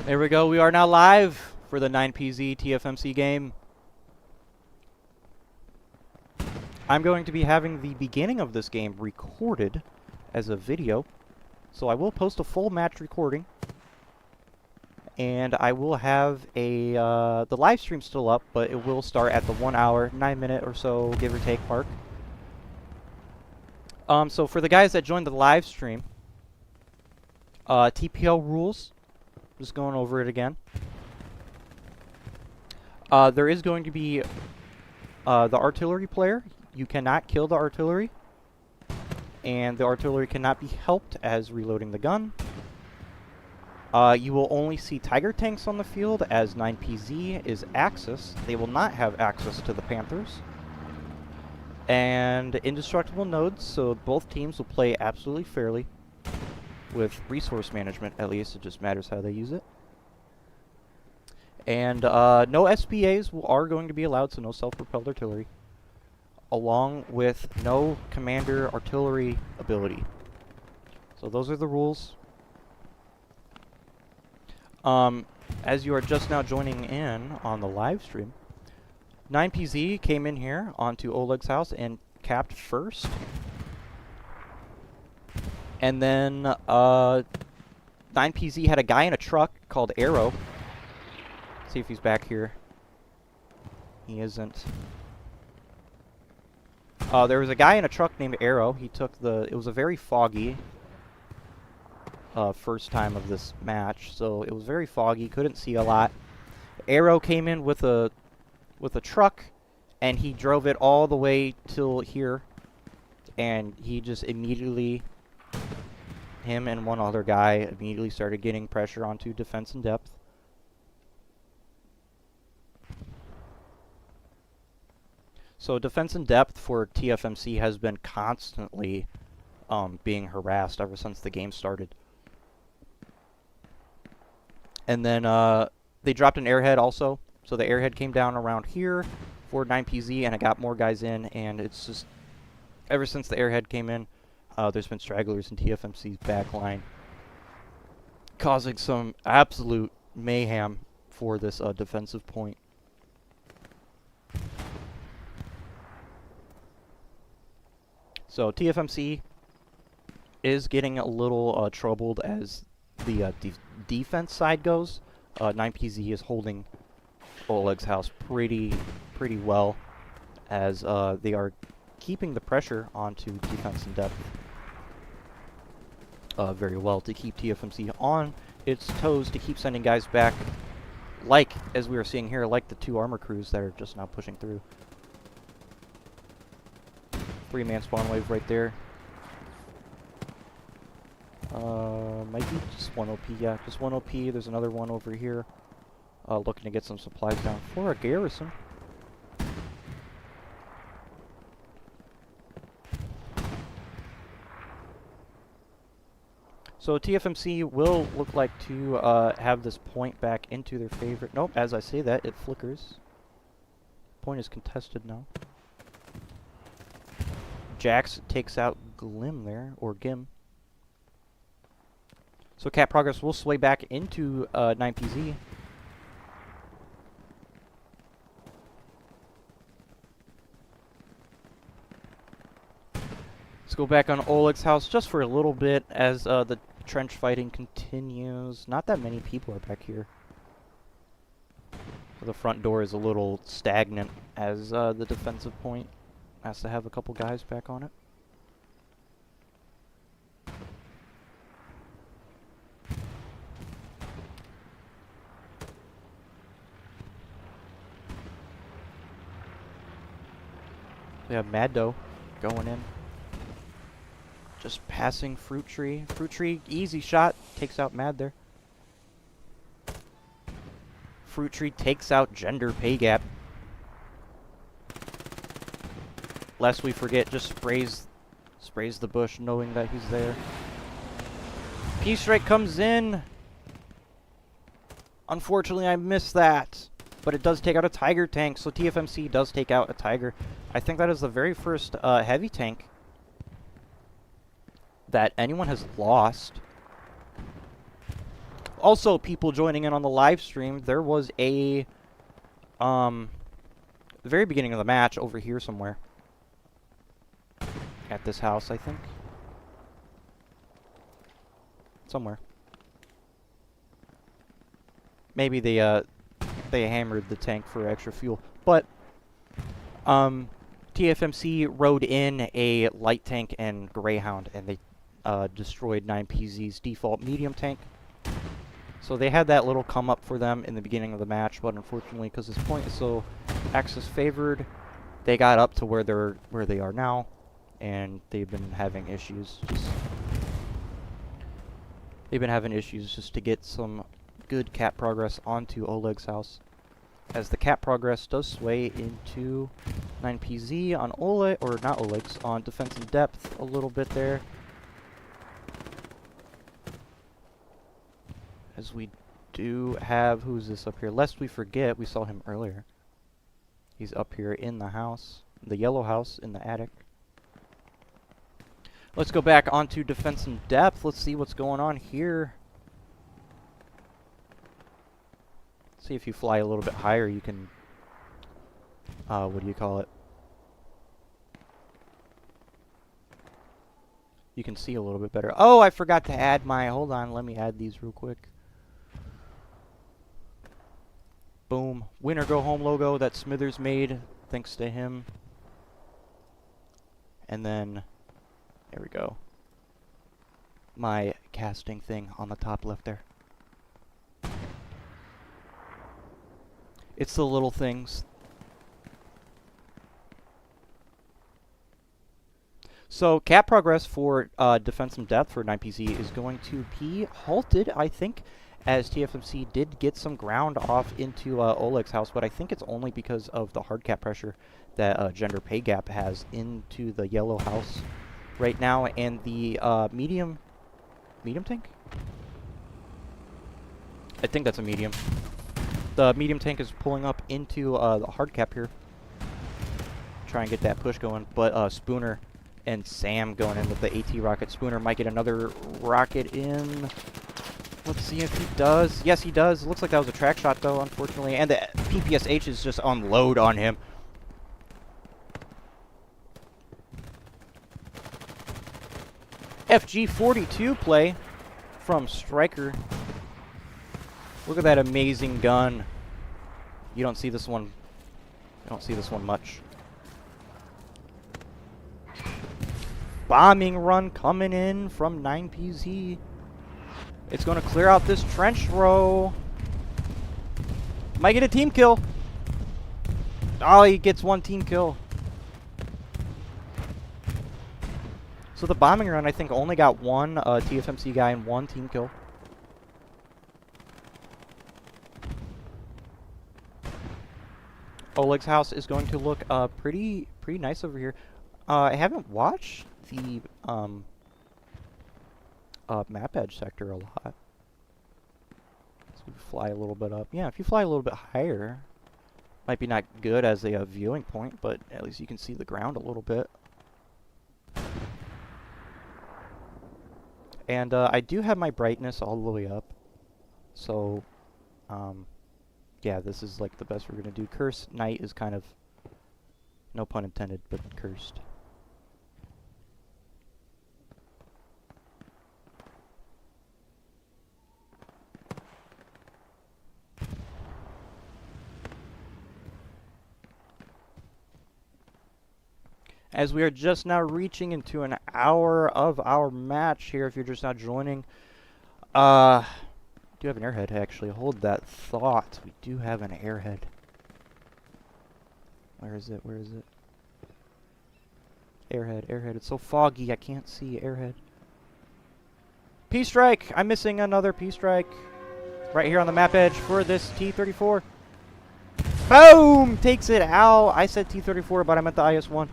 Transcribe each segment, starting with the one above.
There we go. We are now live for the 9PZ TFMC game. I'm going to be having the beginning of this game recorded as a video. So I will post a full match recording. And I will have a the live stream still up, but it will start at the 1 hour, 9 minute or so, give or take mark. So for the guys that joined the live stream, TPL rules. Just going over it again. There is going to be the artillery player. You cannot kill the artillery. And the artillery cannot be helped as reloading the gun. You will only see Tiger tanks on the field as 9PZ is Axis. They will not have access to the Panthers. And indestructible nodes, so both teams will play absolutely fairly. With resource management, at least. It just matters how they use it. And no SPAs are going to be allowed, so no self-propelled artillery. Along with no commander artillery ability. So those are the rules. As you are just now joining in on the live stream, 9PZ came in here onto Oleg's house and capped first. And then 9PZ had a guy in a truck called Arrow. Let's see if he's back here. He isn't. There was a guy in a truck named Arrow. He took it was a very foggy first time of this match, so it was very foggy, couldn't see a lot. Arrow came in with a truck, and he drove it all the way till here, and he just immediately, him and one other guy immediately started getting pressure onto defense in depth. So defense in depth for TFMC has been constantly being harassed ever since the game started. And then they dropped an airhead also. So the airhead came down around here for 9PZ, and it got more guys in. And it's just, ever since the airhead came in, there's been stragglers in TFMC's back line, causing some absolute mayhem for this defensive point. So TFMC is getting a little troubled as the defense side goes. 9PZ is holding Oleg's house pretty well, as they are keeping the pressure onto defense in depth very well to keep TFMC on its toes, to keep sending guys back, like, as we were seeing here, like the two armor crews that are just now pushing through. 3-man spawn wave right there. Might be just 1 OP, yeah, just 1 OP. There's another one over here, looking to get some supplies down for a garrison. So TFMC will look like to have this point back into their favor. Nope, as I say that, it flickers. Point is contested now. Jax takes out Glim there, or Gim. So cap progress will sway back into 9PZ. Let's go back on Oleg's house just for a little bit as the trench fighting continues. Not that many people are back here. The front door is a little stagnant as the defensive point has to have a couple guys back on it. We have Mad Doe going in. Just passing Fruit Tree. Fruit Tree, easy shot. Takes out Mad there. Fruit Tree takes out Gender Pay Gap. Lest we forget, just sprays the bush knowing that he's there. Peace Strike comes in. Unfortunately, I missed that. But it does take out a Tiger tank, so TFMC does take out a Tiger. I think that is the very first heavy tank that anyone has lost Also, people joining in on the live stream, there was a, the very beginning of the match over here somewhere. At this house, I think. Somewhere. Maybe they hammered the tank for extra fuel. But, TFMC rode in a light tank and Greyhound, and they destroyed 9PZ's default medium tank. So they had that little come up for them in the beginning of the match, but unfortunately, because this point is so Axis favored, they got up to where they are now, and they've been having issues. They've been having issues just to get some good cap progress onto Oleg's house, as the cap progress does sway into 9PZ on Oleg, or not Oleg's, on defense and depth a little bit there. As we do have, who's this up here? Lest we forget, we saw him earlier. He's up here in the house, the yellow house in the attic. Let's go back onto defense and depth. Let's see what's going on here. See if you fly a little bit higher, you can, what do you call it? You can see a little bit better. Oh, I forgot to add my, hold on, let me add these real quick. Boom. Winner go home logo that Smithers made, thanks to him. And then, there we go. My casting thing on the top left there. It's the little things. So, cap progress for defense and depth for 9PZ is going to be halted, I think, as TFMC did get some ground off into Oleg's house, but I think it's only because of the hard cap pressure that gender pay gap has into the yellow house right now, and the medium tank? I think that's a medium. The medium tank is pulling up into the hard cap here. Try and get that push going, but Spooner and Sam going in with the AT rocket. Spooner might get another rocket in. Let's see if he does. Yes, he does. Looks like that was a track shot, though, unfortunately. And the PPSH is just unload on him. FG42 play from Striker. Look at that amazing gun. You don't see this one. You don't see this one much. Bombing run coming in from 9PZ. It's going to clear out this trench row. Might get a team kill. Oh, he gets one team kill. So the bombing run, I think, only got one TFMC guy and one team kill. Oleg's house is going to look pretty nice over here. I haven't watched the map edge sector a lot. So we fly a little bit up. Yeah, if you fly a little bit higher, might be not good as a viewing point, but at least you can see the ground a little bit. And I do have my brightness all the way up. So, yeah, this is like the best we're going to do. Cursed Night is kind of, no pun intended, but cursed. As we are just now reaching into an hour of our match here, if you're just now joining. Do have an airhead, actually. Hold that thought. We do have an airhead. Where is it? Where is it? Airhead, airhead. It's so foggy, I can't see airhead. P-Strike! I'm missing another P-Strike. Right here on the map edge for this T-34. Boom! Takes it out. I said T-34, but I meant the IS-1.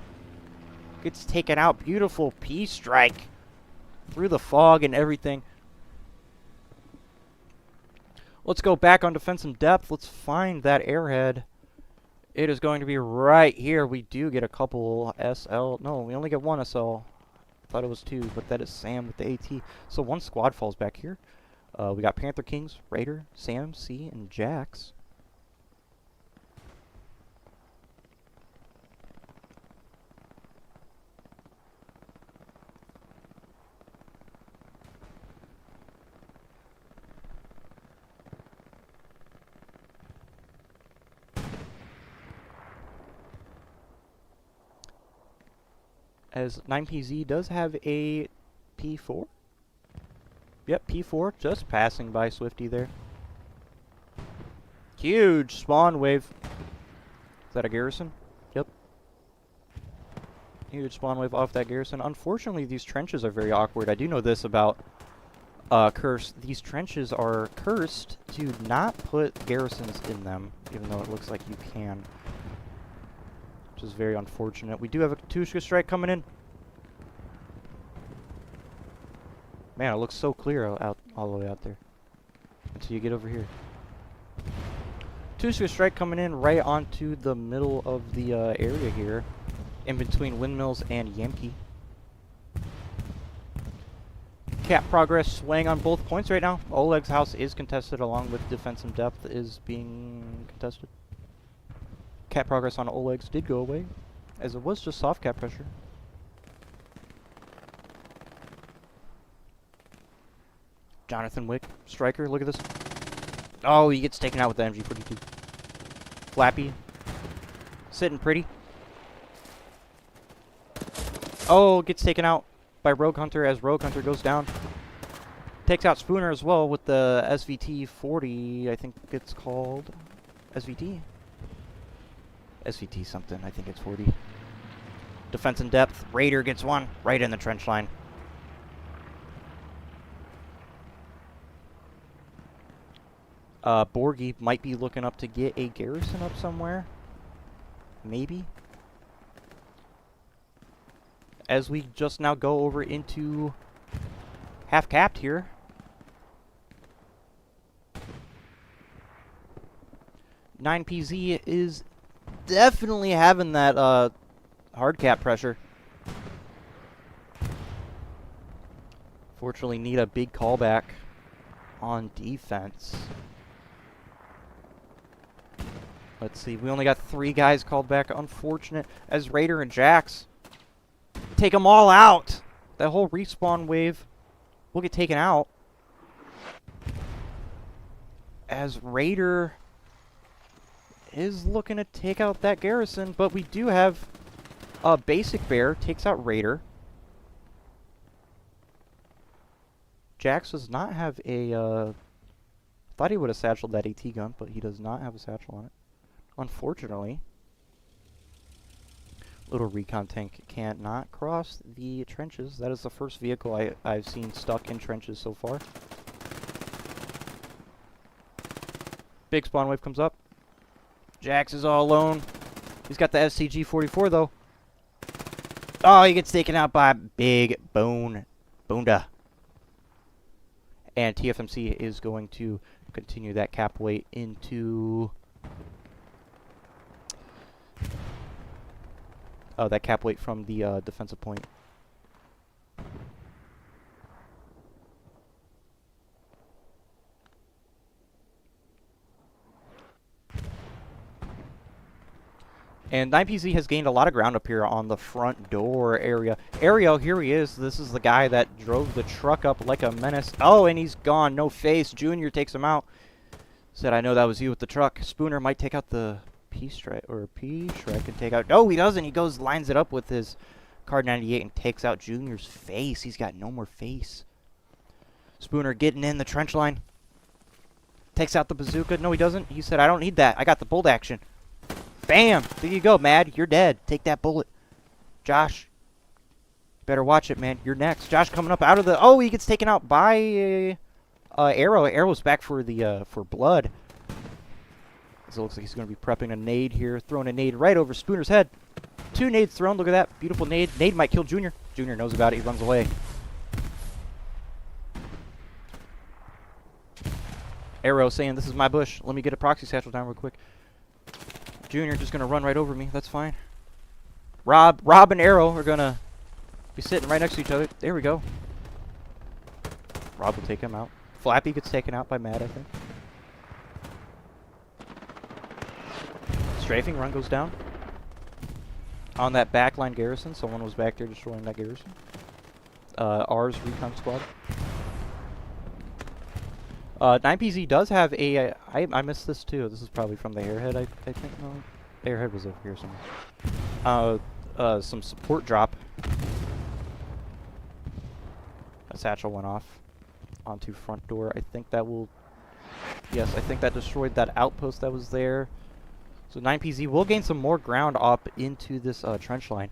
Gets taken out. Beautiful P-Strike. Through the fog and everything. Let's go back on defense and depth. Let's find that airhead. It is going to be right here. We do get a couple SL. No, we only get one SL. Thought it was two, but that is Sam with the AT. So one squad falls back here. We got Panther Kings, Raider, Sam, C, and Jax. As 9PZ does have a P4. Yep, P4, just passing by Swifty there. Huge spawn wave. Is that a garrison? Yep. Huge spawn wave off that garrison. Unfortunately, these trenches are very awkward. I do know this about Kursk. These trenches are cursed to not put garrisons in them, even though it looks like you can. Which is very unfortunate. We do have a Tushka strike coming in. Man, it looks so clear out all the way out there. Until you get over here. Tushka strike coming in right onto the middle of the area here. In between Windmills and Yamki. Cap progress swaying on both points right now. Oleg's house is contested along with defensive depth is being contested. Cap progress on Oleg's did go away, as it was just soft cap pressure. Jonathan Wick, striker, look at this. Oh, he gets taken out with the MG42. Flappy, sitting pretty. Oh, gets taken out by Rogue Hunter as Rogue Hunter goes down. Takes out Spooner as well with the SVT 40, I think it's called. SVT? SVT something, I think it's 40. Defense in depth. Raider gets one right in the trench line. Borgie might be looking up to get a garrison up somewhere. Maybe. As we just now go over into half capped here. (9PZ) is definitely having that hard cap pressure. Fortunately, need a big callback on defense. Let's see, we only got 3 guys called back. Unfortunate, as Raider and Jax take them all out. That whole respawn wave will get taken out. As Raider is looking to take out that garrison, but we do have a basic bear takes out Raider. Jax does not have a, thought he would have satcheled that AT gun, but he does not have a satchel on it. Unfortunately. Little recon tank can't not cross the trenches. That is the first vehicle I've seen stuck in trenches so far. Big spawn wave comes up. Jax is all alone. He's got the SCG-44 though. Oh, he gets taken out by Big Boonda. And TFMC is going to continue that cap weight into... that cap weight from the defensive point. And 9PZ has gained a lot of ground up here on the front door area. Ariel, here he is. This is the guy that drove the truck up like a menace. Oh, and he's gone. No face. Junior takes him out. Said, I know that was you with the truck. Spooner might take out the P-strike, or P-strike and take out... No, he doesn't. He goes, lines it up with his Card 98 and takes out Junior's face. He's got no more face. Spooner getting in the trench line. Takes out the bazooka. No, he doesn't. He said, I don't need that. I got the bolt action. Bam! There you go, Mad. You're dead. Take that bullet. Josh. Better watch it, man. You're next. Josh coming up out of the... Oh, he gets taken out by Arrow. Arrow's back for the for blood. So it looks like he's going to be prepping a nade here. Throwing a nade right over Spooner's head. 2 nades thrown. Look at that. Beautiful nade. Nade might kill Junior. Junior knows about it. He runs away. Arrow saying, this is my bush. Let me get a proxy satchel down real quick. Junior just going to run right over me. That's fine. Rob and Arrow are going to be sitting right next to each other. There we go. Rob will take him out. Flappy gets taken out by Matt, I think. Strafing run goes down. On that backline garrison, someone was back there destroying that garrison. Ours recon squad. 9PZ does have a... I missed this too. This is probably from the airhead, I think. No, airhead was over here somewhere. Some support drop. A satchel went off onto front door. I think that will... Yes, I think that destroyed that outpost that was there. So 9PZ will gain some more ground up into this trench line.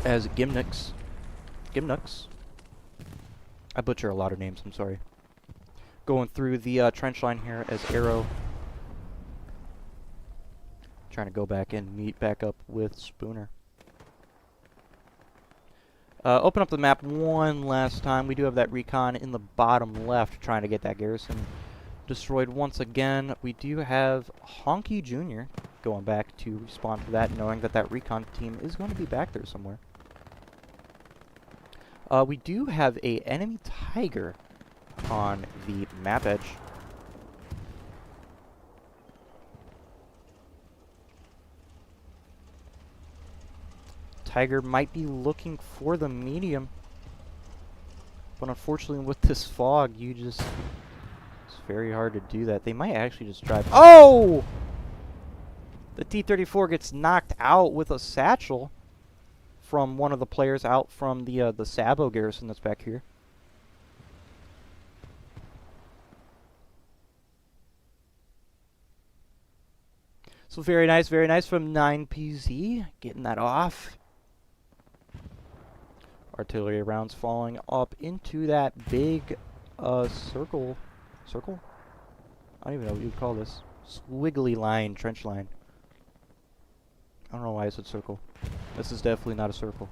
As Gimnux... I butcher a lot of names, I'm sorry. Going through the trench line here as Arrow. Trying to go back and meet back up with Spooner. Open up the map one last time. We do have that recon in the bottom left trying to get that garrison destroyed once again. We do have Honky Jr. going back to respond to that, knowing that that recon team is going to be back there somewhere. We do have a enemy Tiger on the map edge. Tiger might be looking for the medium. But unfortunately with this fog, it's very hard to do that. They might actually just drive... Oh! The T-34 gets knocked out with a satchel from one of the players out from the Sabo garrison that's back here. So very nice from 9PZ, getting that off. Artillery rounds falling up into that big circle? I don't even know what you'd call this. Squiggly line, trench line. I don't know why I said circle. This is definitely not a circle.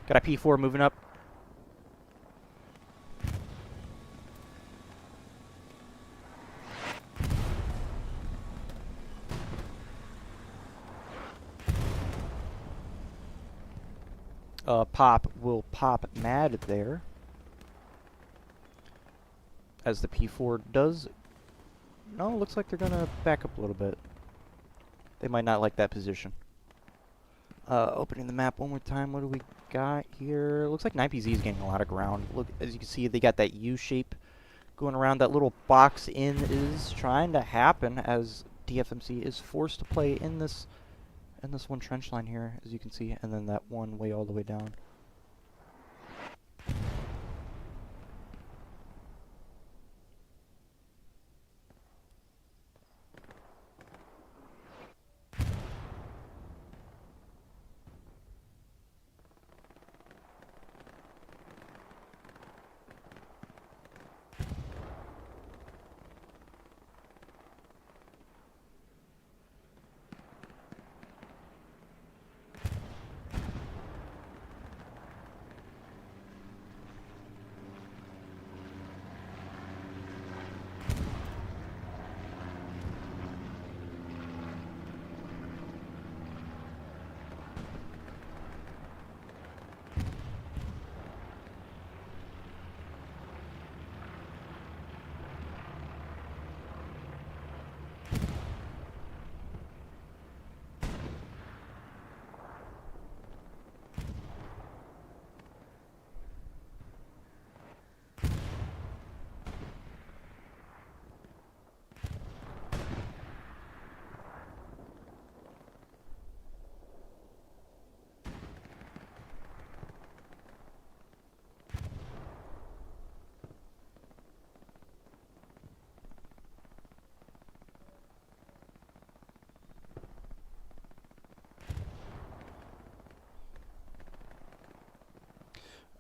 Got a P4 moving up. Pop will pop mad there. As the P4 does... No, looks like they're gonna back up a little bit. They might not like that position. Opening the map one more time. What do we got here? Looks like 9PZ is gaining a lot of ground. Look, as you can see, they got that U shape going around. That little box in is trying to happen as TFMC is forced to play in this one trench line here, as you can see, and then that one way all the way down.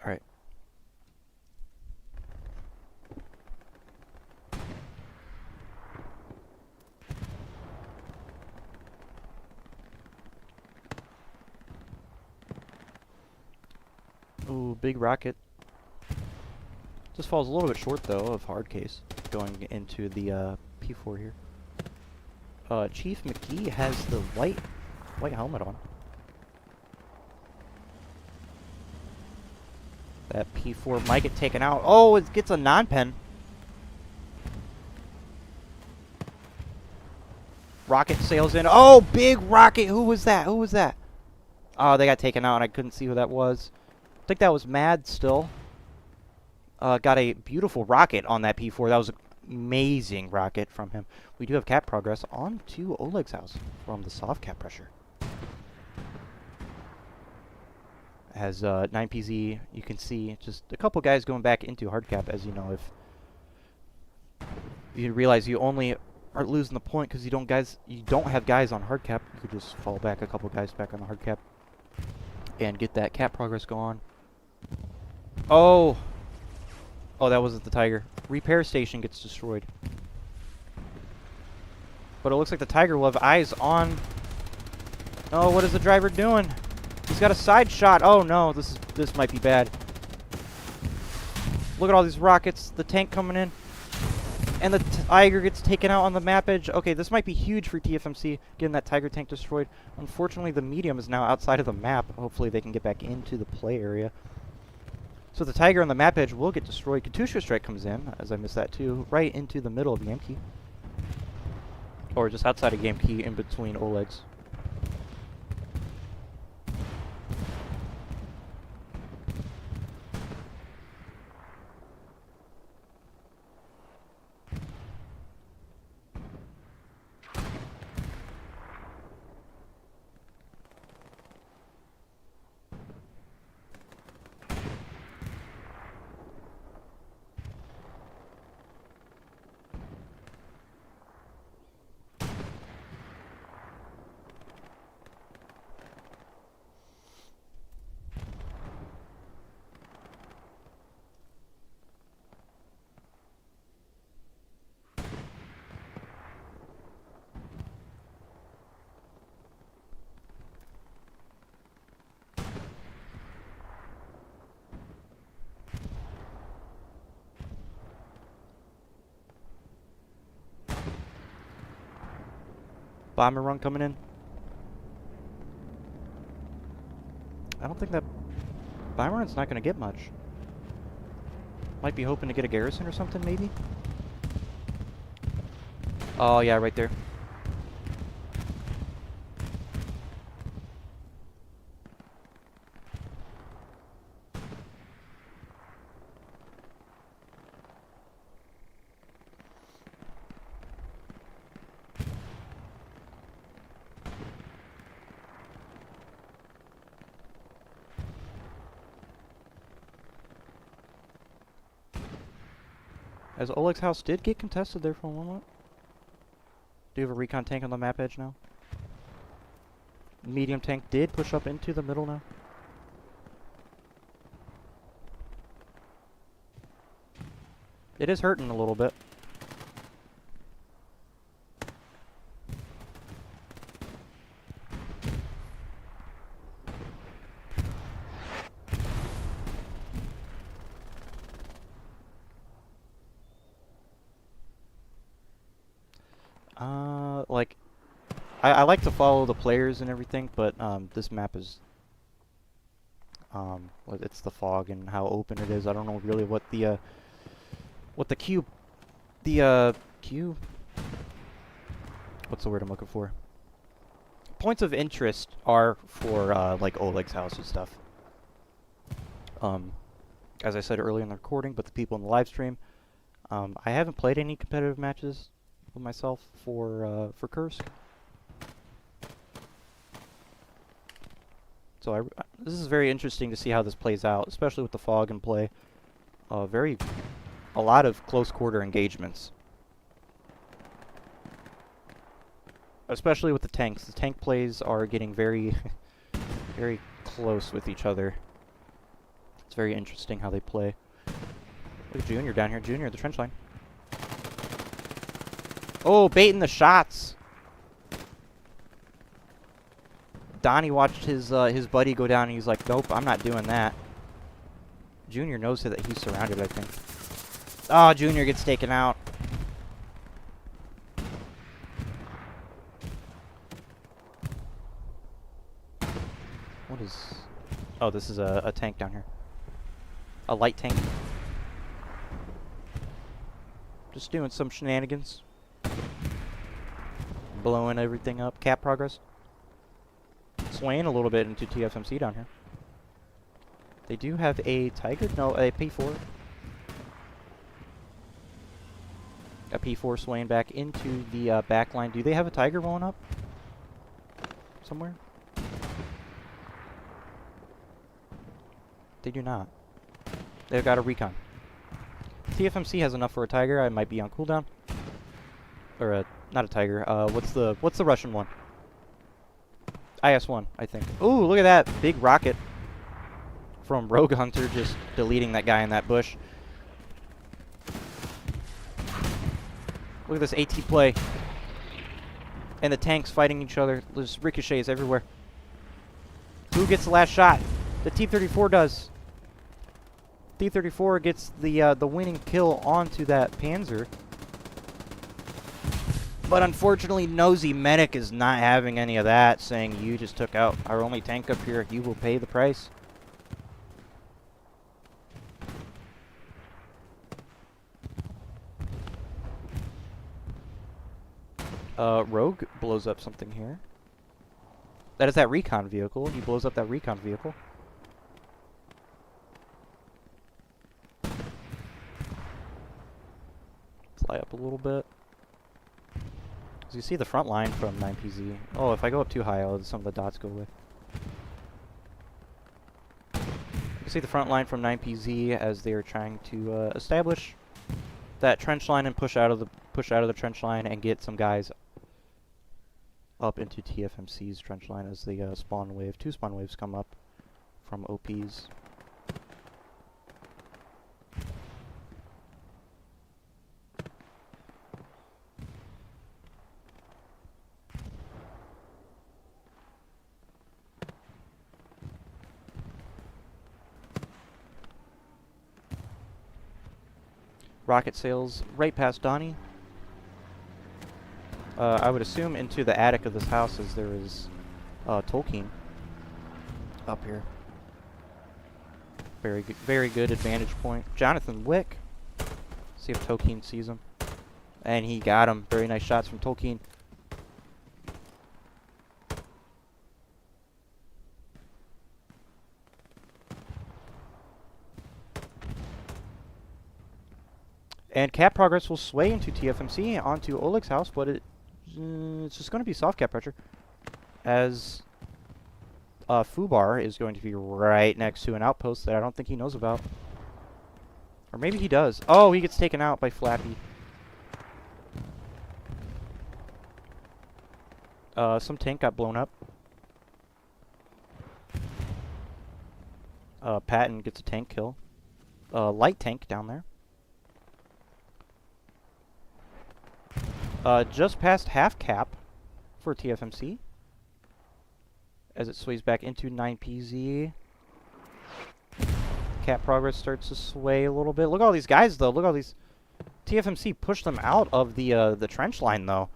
Alright. Ooh, big rocket. Just falls a little bit short, though, of hard case going into the P4 here. Chief McGee has the white helmet on. That P4 might get taken out. Oh, it gets a non-pen. Rocket sails in. Oh, big rocket. Who was that? Who was that? Oh, they got taken out, and I couldn't see who that was. I think that was Mad still. Got a beautiful rocket on that P4. That was an amazing rocket from him. We do have cap progress on to Oleg's house from the soft cap pressure. As 9PZ, you can see just a couple guys going back into hard cap. As you know, if you realize you only are losing the point because you don't have guys on hard cap, you could just fall back a couple guys back on the hard cap and get that cap progress going. Oh, that wasn't the Tiger. Repair station gets destroyed, but it looks like the Tiger will have eyes on. Oh, what is the driver doing? He's got a side shot. Oh no, this might be bad. Look at all these rockets. The tank coming in. And the Tiger gets taken out on the map edge. Okay, this might be huge for TFMC, getting that Tiger tank destroyed. Unfortunately, the medium is now outside of the map. Hopefully they can get back into the play area. So the Tiger on the map edge will get destroyed. Katusha Strike comes in, as I missed that too, right into the middle of the game key. Or just outside of game key in between Oleg's. Bomber run coming in. I don't think that bomber run's not going to get much. Might be hoping to get a garrison or something, maybe? Oh, yeah, right there. As Oleg's house did get contested there for a moment. Do you have a recon tank on the map edge now? Medium tank did push up into the middle now. It is hurting a little bit. Like, I like to follow the players and everything, but this map is, it's the fog and how open it is. I don't know really what the queue, what's the word I'm looking for? Points of interest are for like Oleg's house and stuff. As I said earlier in the recording, but the people in the live stream, I haven't played any competitive matches with myself for Kursk. So this is very interesting to see how this plays out, especially with the fog in play. A lot of close quarter engagements. Especially with the tanks. The tank plays are getting very, very close with each other. It's very interesting how they play. Look at Junior down here. Junior, the trench line. Oh, baiting the shots. Donnie watched his buddy go down and he's like, nope, I'm not doing that. Junior knows that he's surrounded, I think. Oh, Junior gets taken out. What is... Oh, this is a tank down here. A light tank. Just doing some shenanigans. Blowing everything up. Cap progress. Swaying a little bit into TFMC down here. They do have a Tiger. No, a P4. A P4 swaying back into the back line. Do they have a Tiger rolling up? Somewhere? They do not. They've got a recon. TFMC has enough for a Tiger. I might be on cooldown. Or a, not a Tiger. What's the Russian one? IS-1, I think. Ooh, look at that big rocket from Rogue Hunter, just deleting that guy in that bush. Look at this AT play. And the tanks fighting each other. There's ricochets everywhere. Who gets the last shot? The T-34 does. T-34 gets the winning kill onto that Panzer. But unfortunately, Nosy Medic is not having any of that, saying, you just took out our only tank up here. You will pay the price. Rogue blows up something here. That is that recon vehicle. He blows up that recon vehicle. Fly up a little bit. As you see the front line from 9PZ. Oh, if I go up too high, some of the dots go away. You see the front line from 9PZ as they are trying to establish that trench line and push out of the trench line and get some guys up into TFMC's trench line as the spawn wave, 2 spawn waves come up from OPs. Rocket sails right past Donnie. I would assume into the attic of this house as there is Tolkien up here. Very good advantage point. Jonathan Wick. See if Tolkien sees him. And he got him. Very nice shots from Tolkien. And cap progress will sway into TFMC onto Oleg's house, but it's just going to be soft cap pressure, as Fubar is going to be right next to an outpost that I don't think he knows about. Or maybe he does. Oh, he gets taken out by Flappy. Some tank got blown up. Patton gets a tank kill. Light tank down there. Just past half cap for TFMC as it sways back into 9PZ. Cap progress starts to sway a little bit. Look at all these guys, though. Look at all these. TFMC pushed them out of the trench line, though.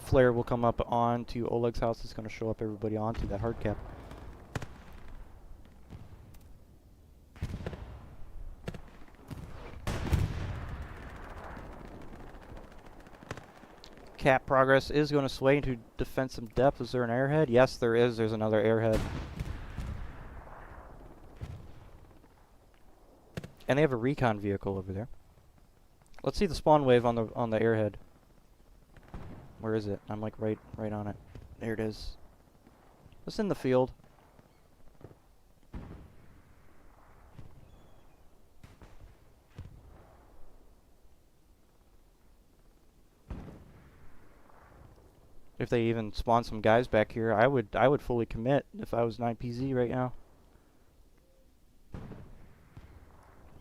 Flare will come up onto Oleg's house. It's going to show up everybody onto that hard cap. Cap progress is going to sway into defensive depth. Is there an airhead? Yes, there is. There's another airhead. And they have a recon vehicle over there. Let's see the spawn wave on the airhead. Where is it? I'm like right on it. There it is. It's in the field. If they even spawn some guys back here, I would fully commit if I was 9PZ right now.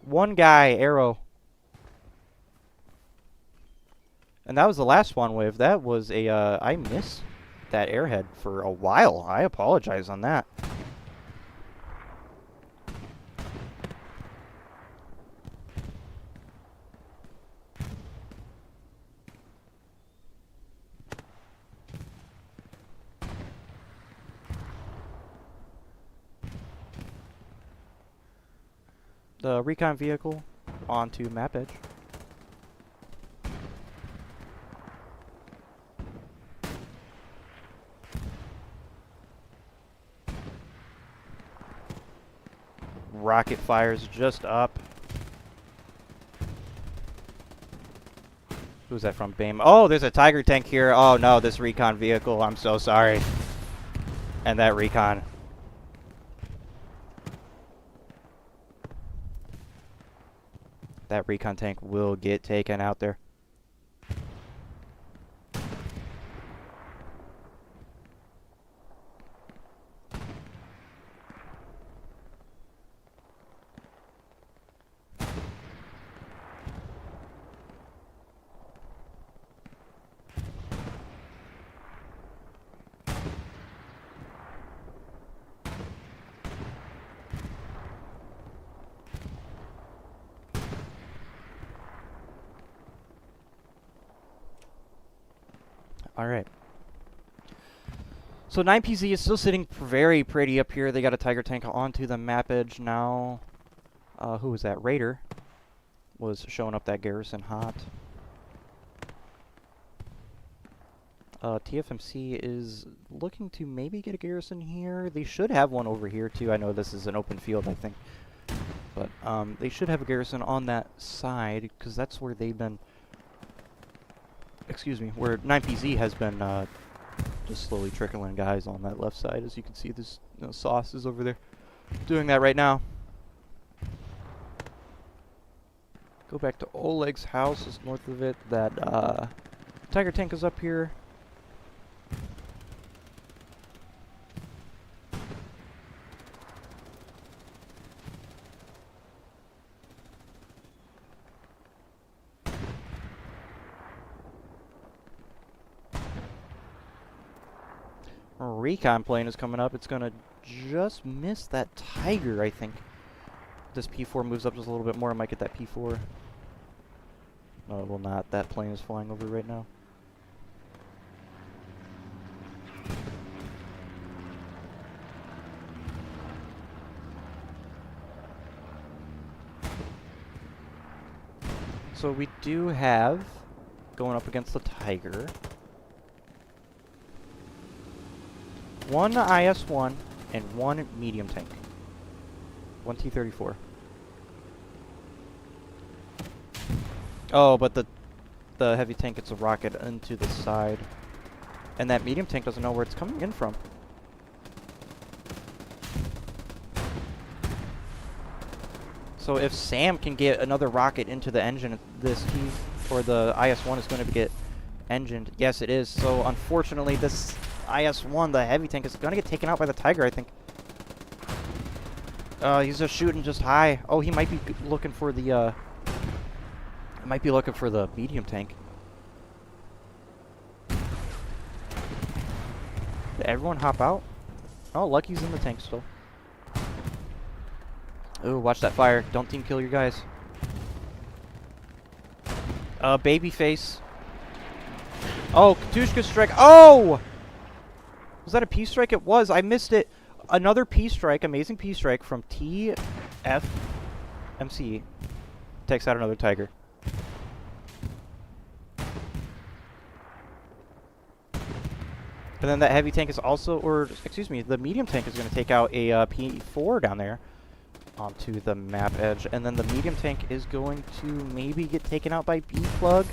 One guy, arrow. And that was the last spawn wave. That was a, I missed that airhead for a while. I apologize on that. The recon vehicle onto map edge. Rocket fires just up. Who's that from? BAME. Oh, there's a Tiger tank here. Oh no, this recon vehicle. I'm so sorry. And that recon. That recon tank will get taken out there. Alright. So 9PZ is still sitting very pretty up here. They got a Tiger tank onto the map edge now. Who was that? Raider was showing up that garrison hot. TFMC is looking to maybe get a garrison here. They should have one over here too. I know this is an open field, I think. But they should have a garrison on that side because that's where they've been... Excuse me, where 9PZ has been just slowly trickling guys on that left side. As you can see, this Sauce is over there doing that right now. Go back to Oleg's house, just north of it. That Tiger tank is up here. Recon plane is coming up. It's gonna just miss that Tiger, I think. This P4 moves up just a little bit more. I might get that P4. No, it will not. That plane is flying over right now. So we do have, going up against the Tiger, one IS-1 and one medium tank. One T-34. Oh, but the heavy tank gets a rocket into the side. And that medium tank doesn't know where it's coming in from. So if Sam can get another rocket into the engine, this T, or the IS-1 is going to get engined. Yes, it is. So unfortunately, this IS-1, the heavy tank, is going to get taken out by the Tiger, I think. He's just shooting just high. Oh, he might be looking for the, medium tank. Did everyone hop out? Oh, Lucky's in the tank still. Ooh, watch that fire. Don't team kill your guys. Babyface. Oh, Katushka strike. Oh! Was that a P strike? It was. I missed it. Another P strike. Amazing P strike from TFMC. Takes out another Tiger. And then that heavy tank is also, or excuse me, the medium tank is going to take out a P4 down there onto the map edge. And then the medium tank is going to maybe get taken out by B-Plug.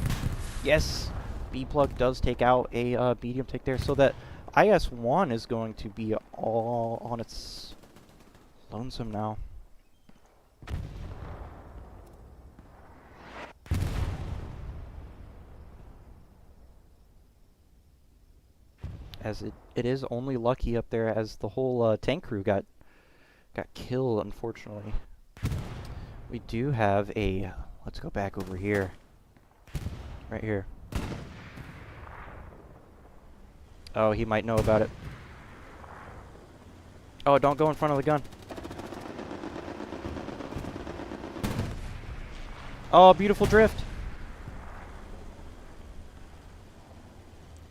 Yes, B-Plug does take out a medium tank there. So that IS-1 is going to be all on its lonesome now. As it is only Lucky up there, as the whole tank crew got killed, unfortunately. We do have a... Let's go back over here. Right here. Oh, he might know about it. Oh, don't go in front of the gun. Oh, beautiful drift.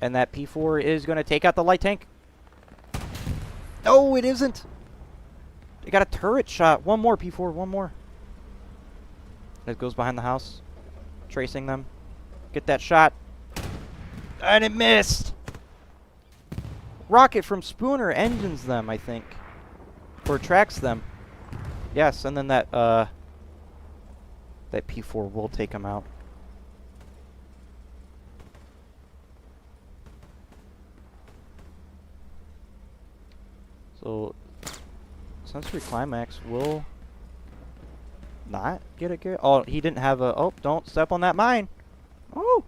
And that P4 is going to take out the light tank. No, it isn't. They got a turret shot. One more, P4, one more. It goes behind the house. Tracing them. Get that shot. And it missed. Rocket from Spooner engines them, I think. Or tracks them. Yes, and then that P4 will take them out. So, Sensory Climax will not get a gear. Oh, he didn't have a... Oh, don't step on that mine. Oh!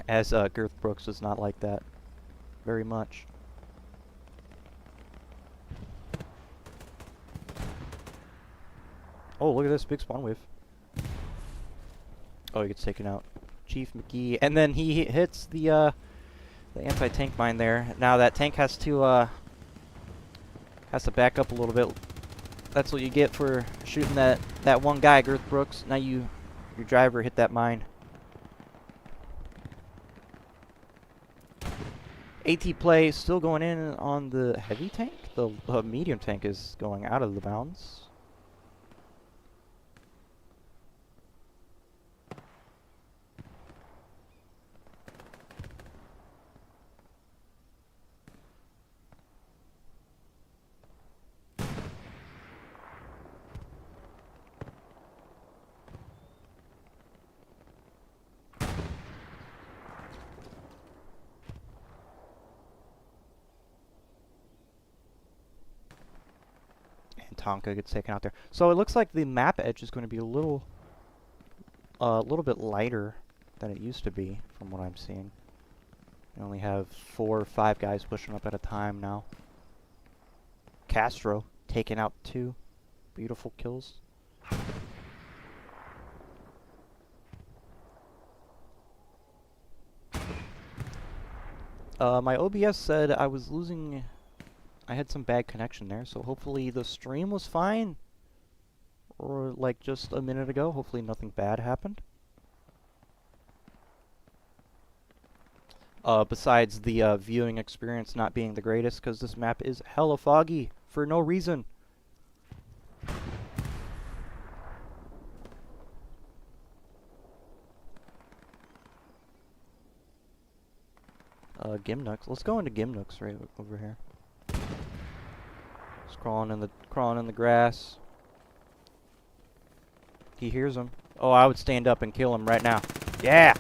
As Girth Brooks does not like that very much. Oh, look at this big spawn wave. Oh, he gets taken out. Chief McGee. And then he hits the anti-tank mine there. Now that tank has to back up a little bit. That's what you get for shooting that one guy, Girth Brooks. Now your driver hit that mine. AT play still going in on the heavy tank. The medium tank is going out of the bounds. Tonka gets taken out there. So it looks like the map edge is going to be a little bit lighter than it used to be, from what I'm seeing. You only have 4 or 5 guys pushing up at a time now. Castro taking out 2 beautiful kills. My OBS said I was losing... I had some bad connection there, so hopefully the stream was fine. Or like just a minute ago, hopefully nothing bad happened. Besides the viewing experience not being the greatest, because this map is hella foggy for no reason. Gimnux. Let's go into Gimnux right over here. Just crawling in the grass. He hears him. Oh, I would stand up and kill him right now. Yeah.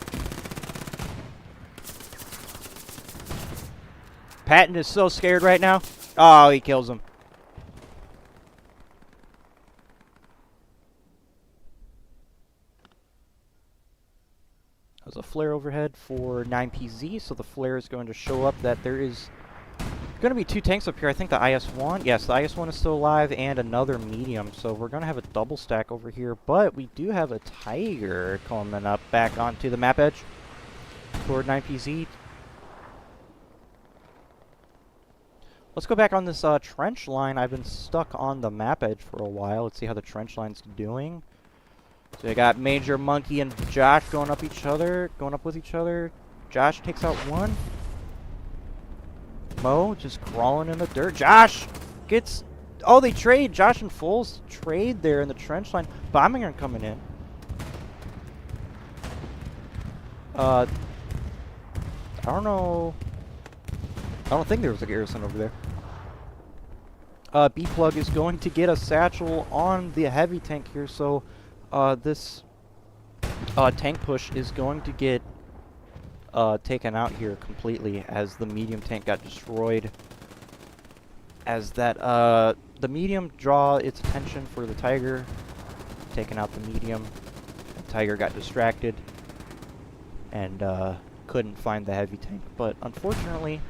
Patton is so scared right now. Oh, he kills him. There's a flare overhead for 9PZ, so the flare is going to show up that there is going to be 2 tanks up here. I think the IS-1. Yes, the IS-1 is still alive and another medium, so we're going to have a double stack over here. But we do have a Tiger coming up back onto the map edge toward 9PZ. Let's go back on this trench line. I've been stuck on the map edge for a while. Let's see how the trench line's doing. So you got Major Monkey and Josh going up with each other. Josh takes out 1. Mo just crawling in the dirt. Josh gets... Oh, they trade. Josh and Foles trade there in the trench line. Bombing gun coming in. I don't know. I don't think there was a garrison over there. B-Plug is going to get a satchel on the heavy tank here, so this tank push is going to get taken out here completely as the medium tank got destroyed. As that the medium draw its attention for the Tiger, taking out the medium. The Tiger got distracted and couldn't find the heavy tank, but unfortunately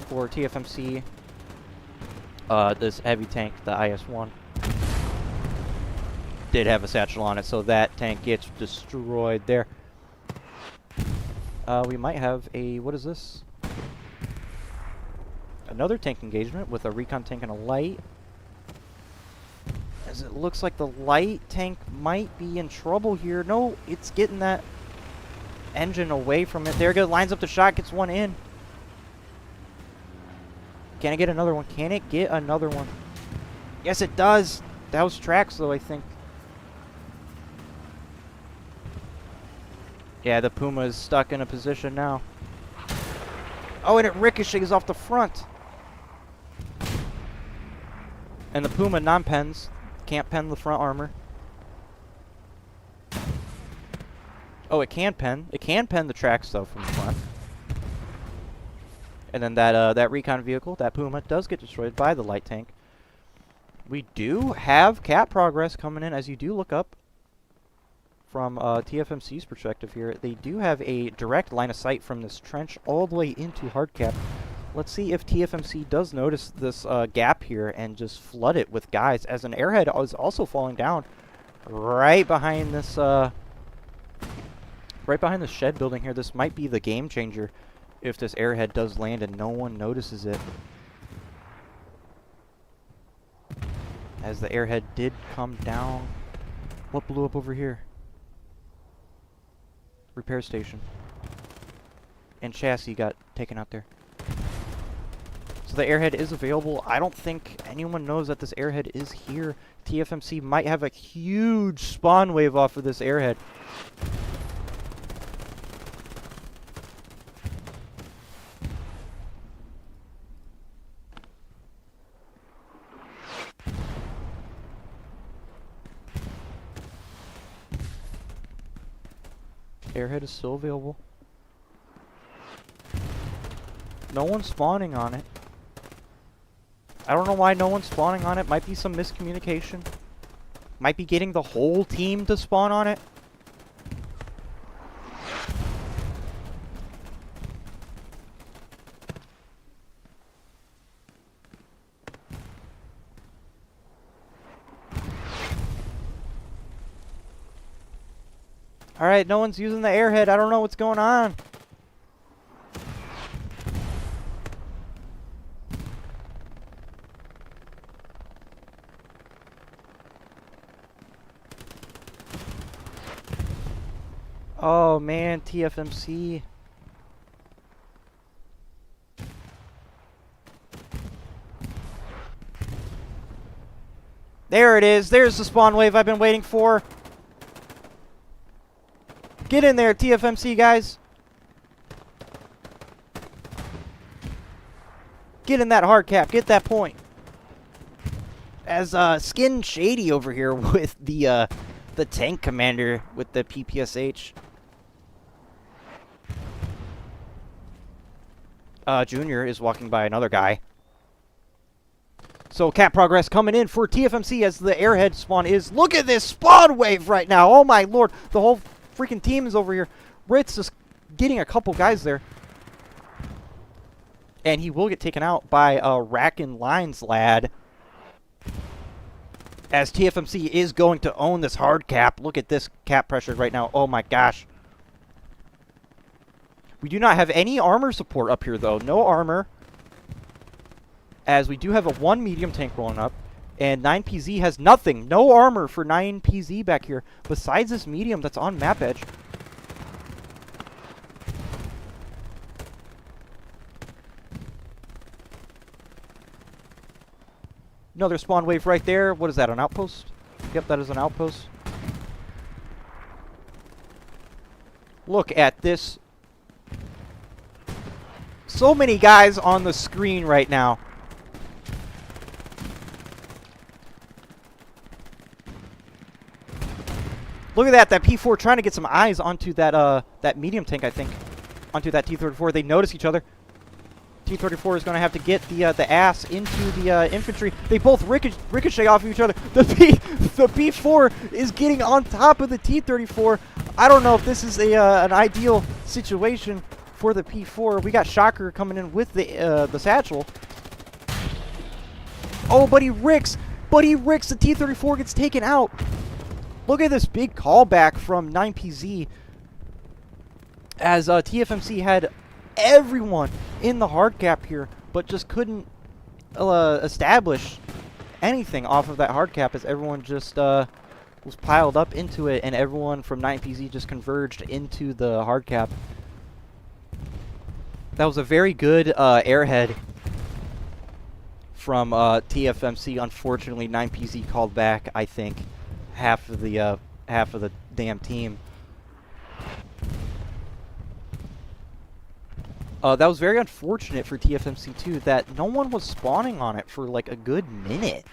for TFMC, this heavy tank, the IS-1, did have a satchel on it, so that tank gets destroyed there. we might have a, what is this? Another tank engagement with a recon tank and a light. As it looks like the light tank might be in trouble here. No, it's getting that engine away from it. There it goes, lines up the shot, gets one in. Can it get another one? Can it get another one? Yes, it does. That was tracks, though, I think. Yeah, the Puma is stuck in a position now. Oh, and it ricochets off the front. And the Puma non-pens. Can't pen the front armor. Oh, it can pen. It can pen the tracks, though, from the front. And then that recon vehicle, that Puma, does get destroyed by the light tank. We do have cap progress coming in, as you do look up from TFMC's perspective here. They do have a direct line of sight from this trench all the way into hard cap. Let's see if TFMC does notice this gap here and just flood it with guys, as an airhead is also falling down right behind this shed building here. This might be the game changer if this airhead does land and no one notices it. As the airhead did come down. What blew up over here? Repair station. And chassis got taken out there. So the airhead is available. I don't think anyone knows that this airhead is here. TFMC might have a huge spawn wave off of this airhead. Airhead is still available. No one's spawning on it. I don't know why no one's spawning on it. Might be some miscommunication. Might be getting the whole team to spawn on it. Alright, no one's using the airhead. I don't know what's going on. Oh man, TFMC. There it is. There's the spawn wave I've been waiting for. Get in there, TFMC guys. Get in that hard cap. Get that point. As Skin Shady over here with the tank commander with the PPSH. Junior is walking by another guy. So cap progress coming in for TFMC as the airhead spawn is. Look at this spawn wave right now. Oh my lord. The whole freaking team is over here. Ritz is getting a couple guys there. And he will get taken out by Rack and Lines lad. As TFMC is going to own this hard cap. Look at this cap pressure right now. Oh my gosh. We do not have any armor support up here though. No armor. As we do have a 1 medium tank rolling up. And 9PZ has nothing. No armor for 9PZ back here. Besides this medium that's on map edge. Another spawn wave right there. What is that, an outpost? Yep, that is an outpost. Look at this. So many guys on the screen right now. Look at that P4 trying to get some eyes onto that that medium tank, I think. Onto that T-34. They notice each other. T-34 is going to have to get the ass into the infantry. They both ricochet off of each other. The P4 is getting on top of the T-34. I don't know if this is an ideal situation for the P4. We got Shocker coming in with the satchel. Oh, but he ricks. The T-34 gets taken out. Look at this big callback from 9PZ. as TFMC had everyone in the hard cap here, but just couldn't establish anything off of that hard cap, as everyone just was piled up into it, and everyone from 9PZ just converged into the hard cap. That was a very good airhead from TFMC. Unfortunately, 9PZ called back, I think, half of the damn team. That was very unfortunate for TFMC too, that no one was spawning on it for like a good minute.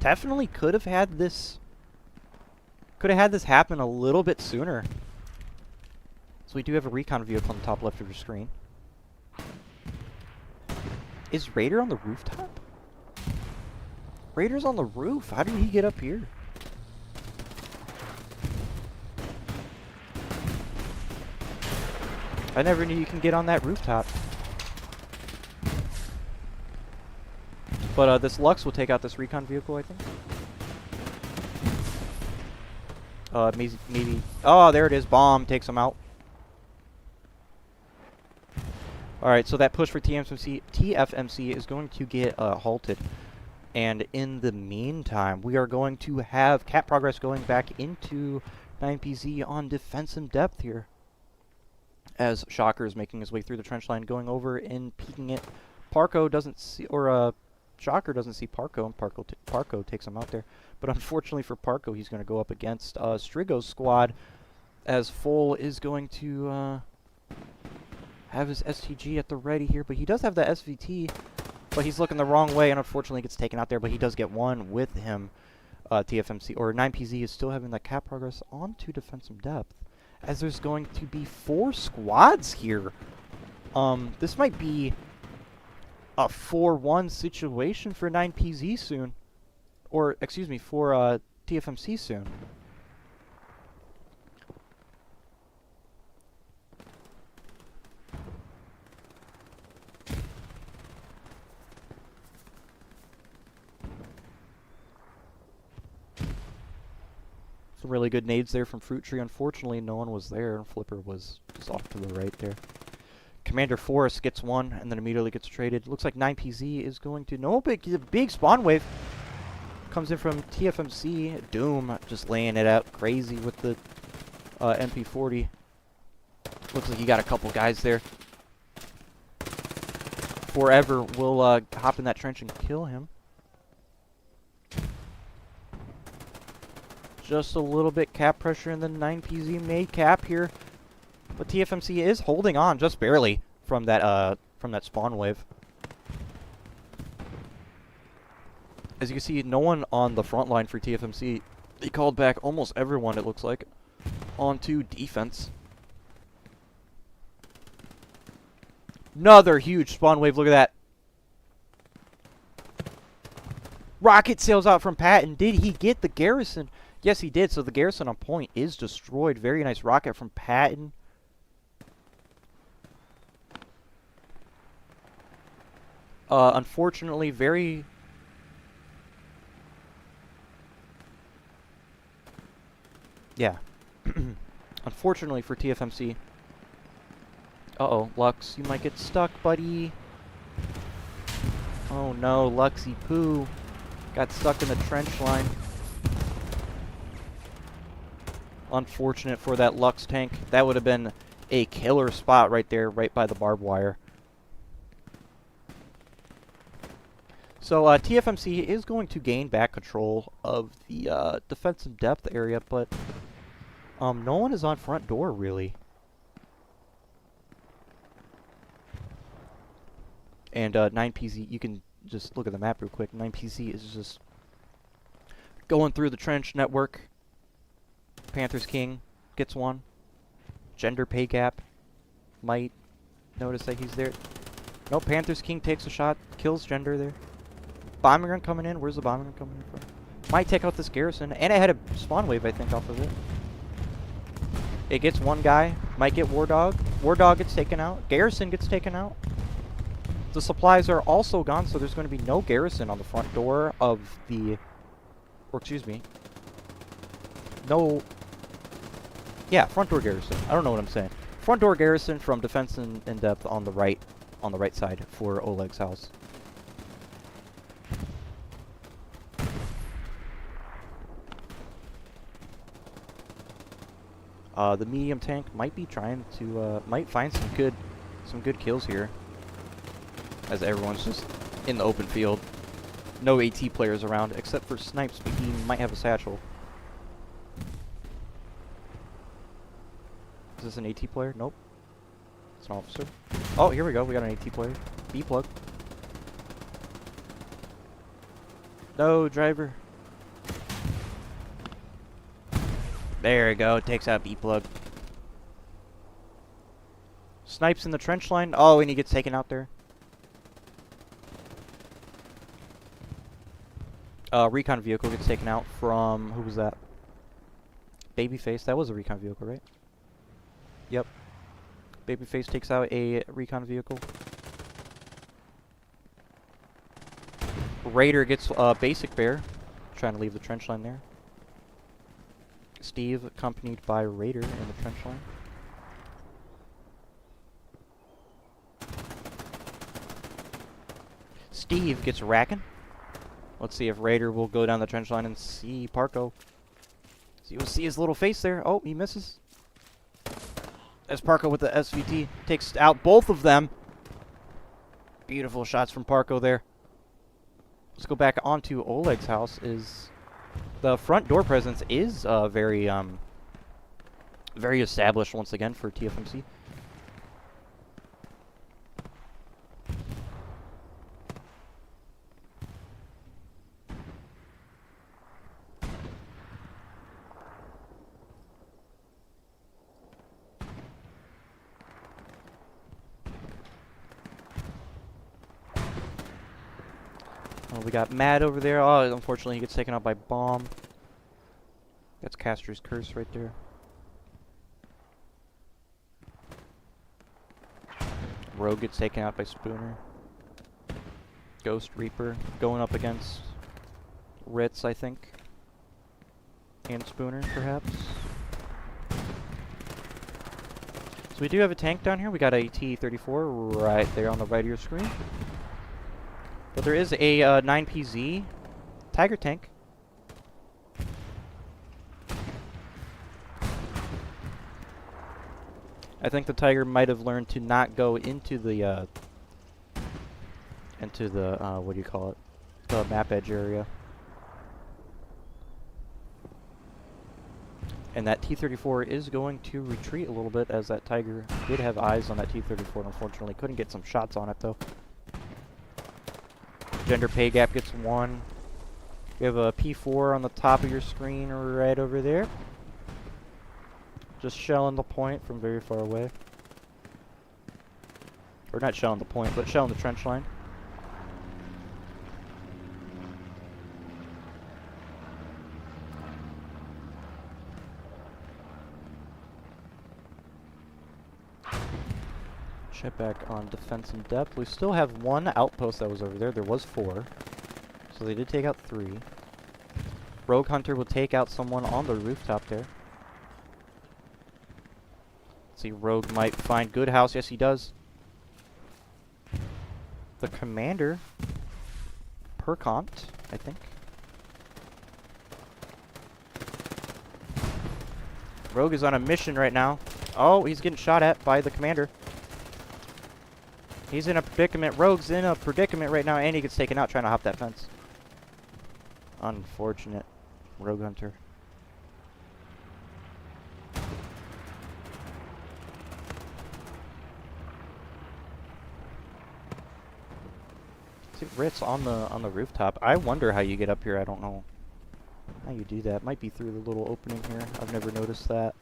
Definitely could have had this happen a little bit sooner. So we do have a recon vehicle on the top left of your screen. Is Raider on the rooftop? Raider's on the roof. How did he get up here? I never knew you can get on that rooftop. But this Lux will take out this recon vehicle, I think. Maybe. Oh, there it is. Bomb takes him out. Alright, so that push for TFMC is going to get halted. And in the meantime, we are going to have cap progress going back into 9PZ on defense and depth here, as Shocker is making his way through the trench line, going over and peeking it. Parko doesn't see, or Shocker doesn't see Parko, and Parko takes him out there. But unfortunately for Parko, he's going to go up against Strigo's squad, as Full is going to have his STG at the ready here. But he does have that SVT, but he's looking the wrong way, and unfortunately gets taken out there. But he does get one with him. TFMC, or 9PZ, is still having that cap progress onto defensive depth, as there's going to be 4 squads here. This might be a 4-1 situation for 9PZ soon. Or, excuse me, for TFMC soon. Some really good nades there from Fruit Tree. Unfortunately, no one was there, and Flipper was just off to the right there. Commander Forrest gets one, and then immediately gets traded. Looks like 9PZ is going to... No, big spawn wave comes in from TFMC. Doom just laying it out crazy with the MP40. Looks like you got a couple guys there. Forever will hop in that trench and kill him. Just a little bit cap pressure, and then 9PZ may cap here. But TFMC is holding on just barely from that spawn wave. As you can see, no one on the front line for TFMC. They called back almost everyone, it looks like, onto defense. Another huge spawn wave, look at that. Rocket sails out from Patton. Did he get the garrison? Yes, he did. So the garrison on point is destroyed. Very nice rocket from Patton. Unfortunately, very... Yeah. Unfortunately for TFMC. Uh-oh, Lux, you might get stuck, buddy. Oh no, Luxy Poo got stuck in the trench line. Unfortunate for that Lux tank. That would have been a killer spot right there, right by the barbed wire. So TFMC is going to gain back control of the defensive depth area, but no one is on front door, really. And 9PZ, you can just look at the map real quick. 9PZ is just going through the trench network. Panthers King gets one. Gender pay gap. Might notice that he's there. No, Panthers King takes a shot. Kills Gender there. Bombing run coming in. Where's the bombing run coming in from? Might take out this garrison. And it had a spawn wave, I think, off of it. It gets one guy. Might get War Dog. War Dog gets taken out. Garrison gets taken out. The supplies are also gone, so there's going to be no garrison on the front door of the... Or, excuse me. No... Yeah, front door garrison. I don't know what I'm saying. front door garrison from defense in depth on the right side for Oleg's house. The medium tank might be trying to might find some good kills here, as everyone's just in the open field. No AT players around except for Snipes, but he might have a satchel. Is this an AT player? Nope. It's an officer. Oh, here we go. We got an AT player. B plug. No, driver. There we go. Takes out B plug. Snipes in the trench line. Oh, and he gets taken out there. Recon vehicle gets taken out from... Who was that? Babyface. That was a recon vehicle, right? Yep. Babyface takes out a recon vehicle. Raider gets basic bear. Trying to leave the trench line there. Steve accompanied by Raider in the trench line. Steve gets racking. Let's see if Raider will go down the trench line and see Parko. So you'll see his little face there. Oh, he misses. As Parko with the SVT takes out both of them. Beautiful shots from Parko there. Let's go back onto Oleg's house. The front door presence is very established once again for TFMC. Oh, we got Matt over there. Oh, unfortunately, he gets taken out by bomb. That's Caster's curse right there. Rogue gets taken out by Spooner. Ghost Reaper going up against Ritz, I think. And Spooner, perhaps. So we do have a tank down here. We got a T-34 right there on the right of your screen. But there is a 9PZ Tiger tank. I think the Tiger might have learned to not go into the what do you call it? The map edge area. And that T-34 is going to retreat a little bit, as that Tiger did have eyes on that T-34 and unfortunately couldn't get some shots on it though. Gender pay gap gets 1. We have a P4 on the top of your screen right over there. Just shelling the point from very far away. Or not shelling the point, but shelling the trench line. Check back on defense in depth. We still have 1 outpost that was over there. There was 4. So they did take out 3. Rogue Hunter will take out someone on the rooftop there. Let's see, Rogue might find good house. Yes, he does. The commander, Perkont, I think. Rogue is on a mission right now. Oh, he's getting shot at by the commander. He's in a predicament. Rogue's in a predicament right now, and he gets taken out trying to hop that fence. Unfortunate. Rogue Hunter. See Ritz on the rooftop. I wonder how you get up here. I don't know how you do that. Might be through the little opening here. I've never noticed that.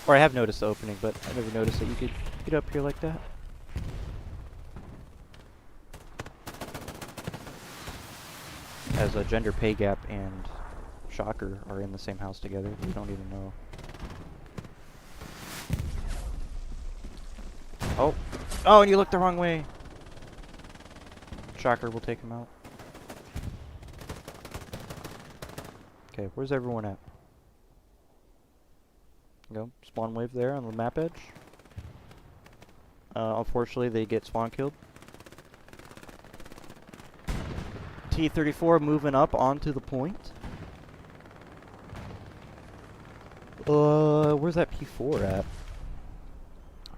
Or I have noticed the opening, but I never noticed that you could get up here like that. As a gender pay gap and Shocker are in the same house together. We don't even know. Oh. Oh, and you looked the wrong way. Shocker will take him out. Okay, where's everyone at? Go spawn wave there on the map edge. Unfortunately, they get spawn killed. T-34 moving up onto the point. Where's that P4 at?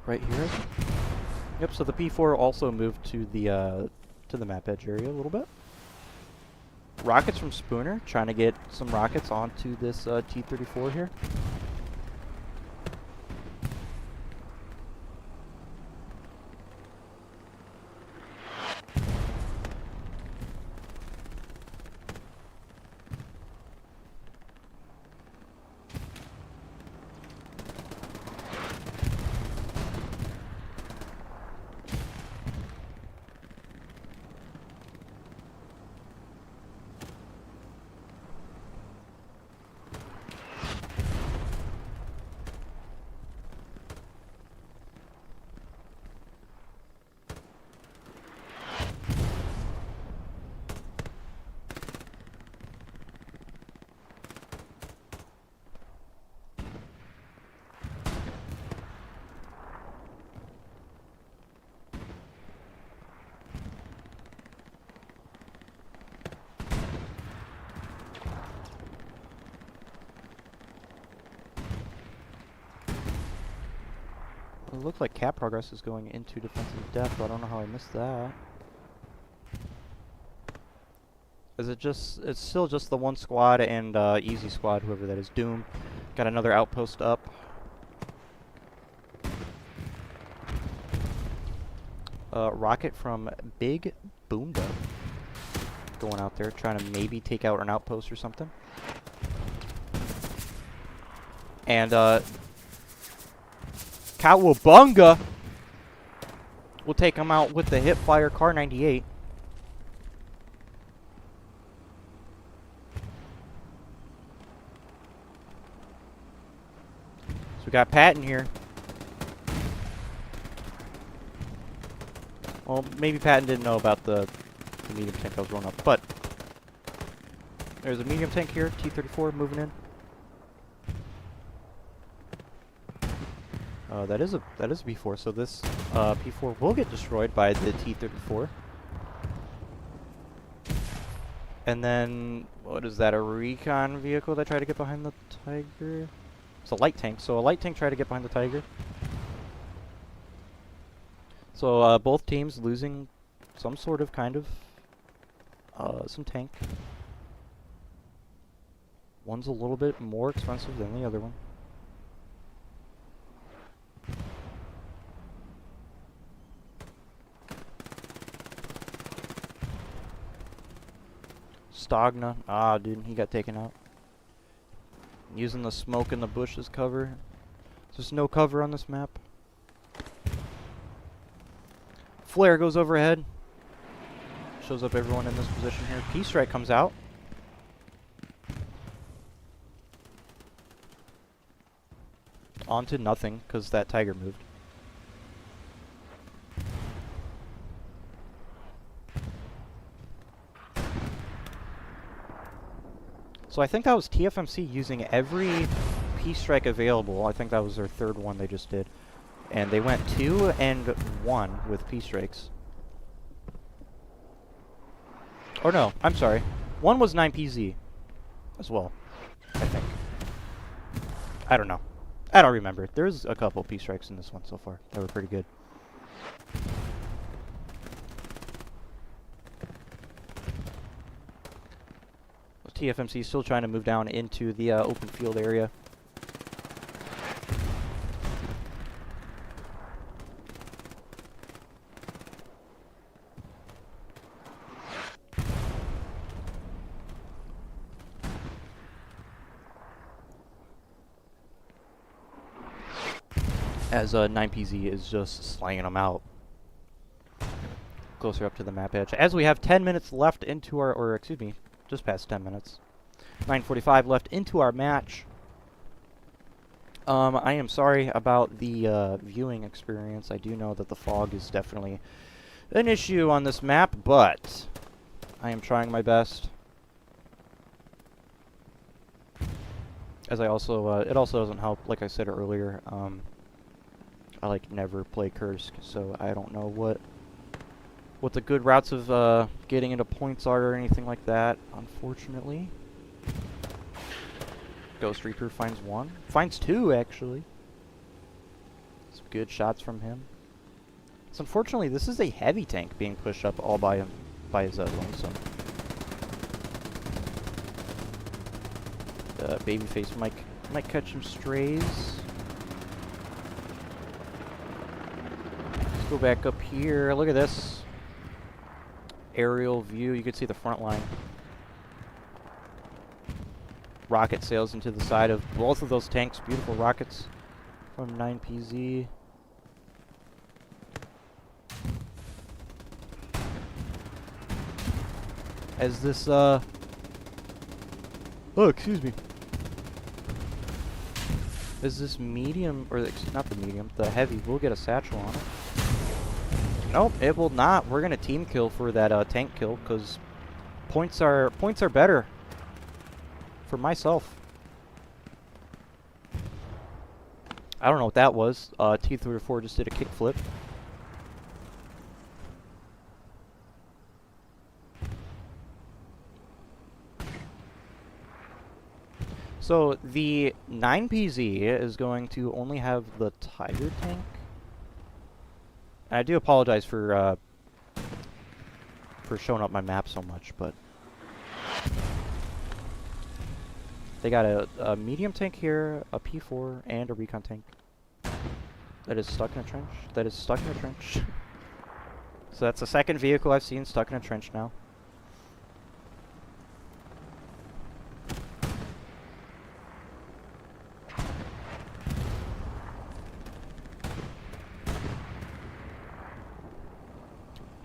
Right here. Yep. So the P4 also moved to the map edge area a little bit. Rockets from Spooner trying to get some rockets onto this T-34 here. It looked like cap progress is going into defensive depth, but I don't know how I missed that. Is it just, it's still just the one squad and easy squad, whoever that is. Doom got another outpost up. Rocket from Big Boomba going out there trying to maybe take out an outpost or something. And Cowabunga will take him out with the hip-fire Car 98. So we got Patton here. Well, maybe Patton didn't know about the medium tank I was rolling up, but there's a medium tank here, T-34 moving in. That is a P4, so this P4 will get destroyed by the T-34. And then, what is that, a recon vehicle that tried to get behind the Tiger? It's a light tank, so a light tank tried to get behind the Tiger. So both teams losing some sort of kind of some tank. One's a little bit more expensive than the other one. Stogna. Ah, dude, he got taken out. Using the smoke in the bushes cover. There's no cover on this map. Flare goes overhead. Shows up everyone in this position here. P-Strike comes out. Onto nothing, because that Tiger moved. So I think that was TFMC using every P-Strike available. I think that was their third one they just did. And they went 2 and 1 with P-Strikes. Or no, I'm sorry. One was 9PZ as well, I think. I don't know. I don't remember. There's a couple P-Strikes in this one so far that were pretty good. TFMC is still trying to move down into the open field area. As 9PZ is just slaying them out. Closer up to the map edge. As we have 10 minutes left into our, or excuse me, just past 10 minutes. 9:45 left into our match. I am sorry about the viewing experience. I do know that the fog is definitely an issue on this map, but I am trying my best. As I also, it also doesn't help, like I said earlier, I like never play Kursk, so I don't know what the good routes of getting into points are or anything like that, unfortunately. Ghost Reaper finds one. Finds two, actually. Some good shots from him. So unfortunately, this is a heavy tank being pushed up all by him, by his lonesome. Babyface might catch some strays. Let's go back up here. Look at this aerial view. You can see the front line. Rocket sails into the side of both of those tanks. Beautiful rockets from 9PZ. As this, oh, excuse me. Is this medium, or not the medium, the heavy, will get a satchel on it. Nope, it will not. We're gonna team kill for that tank kill, because points are better for myself. I don't know what that was. T-34 just did a kickflip. So the 9PZ is going to only have the Tiger tank. I do apologize for showing up my map so much, but they got a medium tank here, a P4, and a recon tank that is stuck in a trench. That is stuck in a trench. So that's the second vehicle I've seen stuck in a trench now.